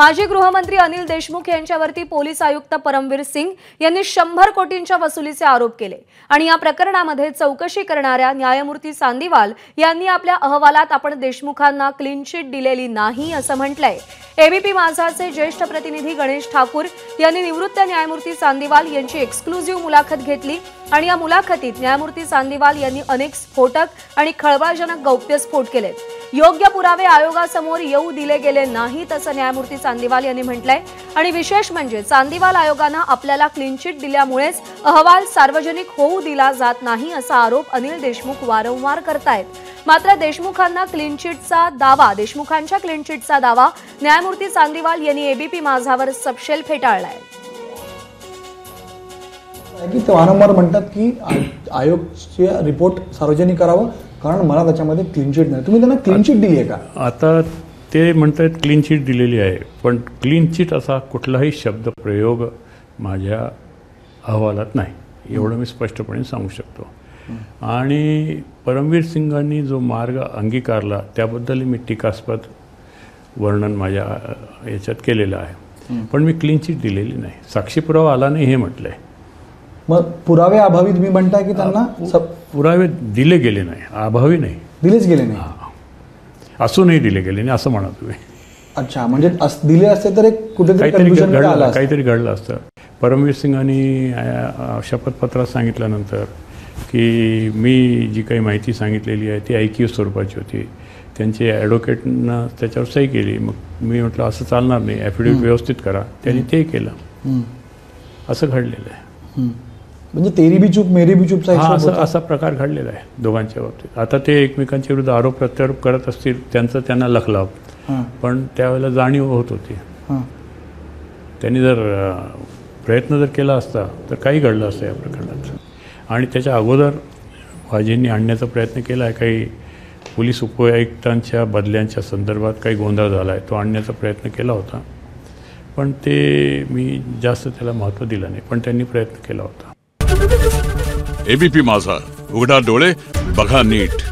माजी गृहमंत्री अनिल देशमुख यांच्यावरती पोलीस आयुक्त परमवीर सिंग यांनी 100 कोटींच्या वसुलीचे आरोप केले आणि या प्रकरणामध्ये चौकशी करणाऱ्या न्यायमूर्ती सांदिवाल यांनी आपल्या अहवालात आपण देशमुखांना क्लीन चिट दिलेली नाही असं म्हटलंय। एबीपी माझाचे ज्येष्ठ प्रतिनिधी गणेश ठाकूर यांनी निवृत्त न्यायमूर्ती सांदिवाल यांची एक्सक्लुझिव्ह मुलाखत घेतली आणि या मुलाखतीत न्यायमूर्ती सांदिवाल यांनी अनेक स्फोटक आणि खळबळजनक गौप्यस्फोट केलेत। योग्य पुरावे आयोगासमोर येऊ दिले गेले नाहीत असं न्यायमूर्ती सांदिवाल यांनी म्हटलंय आणि विशेष म्हणजे सांदिवाल आयोगानं आपल्याला क्लीन चिट दिल्यामुळेच अहवाल सार्वजनिक होऊ दिला जात नाही असा आरोप अनिल देशमुख वारंवार करतायत। मात्र देशमुखांच्या क्लीन चिटचा दावा न्यायमूर्ती सांदिवाल यांनी एबीपी माझावर सपशेल फेटाळलाय। ते वारंवार म्हणतात की आयोगचे रिपोर्ट सार्वजनिक करावं कारण मला त्याच्यामध्ये क्लीन चिट नाही। तुम्ही त्यांना क्लीन चिट दिली आहे का? आता ते म्हणतात क्लीन चिट दिलेली आहे, पण क्लीन चिट असा कुठलाही शब्द प्रयोग माझ्या अहवालात नाही एवढं मी स्पष्टपणे सांगू शकतो। आणि परमवीर सिंगांनी जो मार्ग अंगीकारला त्याबद्दल मी टीकास्पद वर्णन माझ्या याच्यात केलेलं आहे, पण मी क्लीन चिट दिलेली नाही। साक्षी पुरावा आला नाही हे म्हटलंय। मग पुरावे अभावी तुम्ही म्हणताय की त्यांना पुरावे दिले गेले नाही, अभावी नाही, दिलेच गेले नाही, असूनही दिले गेले नाही असं म्हणा तुम्ही। अच्छा, म्हणजे दिले असते तर एक कुठेतरी काहीतरी घडलं असतं। परमवीर सिंगांनी शपथपत्रात सांगितल्यानंतर की मी जी काही माहिती सांगितलेली आहे ती ऐकीव स्वरूपाची होती, त्यांचे ॲडव्होकेटनं त्याच्यावर सही केली। मग मी म्हटलं असं चालणार नाही, ॲफिडेव्हिट व्यवस्थित करा, त्यांनी ते केलं। असं घडलेलं आहे। म्हणजे तेरी बी चूप मेरी बी चूपचा असा प्रकार घडलेला आहे दोघांच्या बाबतीत। आता ते एकमेकांच्या विरुद्ध आरोप प्रत्यारोप करत असतील, त्यांना लखलाव, पण त्यावेळेला जाणीव होत होती। त्यांनी जर प्रयत्न जर केला असता तर काही घडलं असतं या प्रकरणात। आणि त्याच्या अगोदर वाजेंनी आणण्याचा प्रयत्न केला आहे, काही पोलीस उपआयुक्तांच्या बदल्यांच्या संदर्भात काही गोंधळ झाला आहे, तो आणण्याचा प्रयत्न केला होता, पण ते मी जास्त त्याला महत्त्व दिलं नाही, पण त्यांनी प्रयत्न केला होता। एबीपी माझा, उघडा डोळे बघा नीट।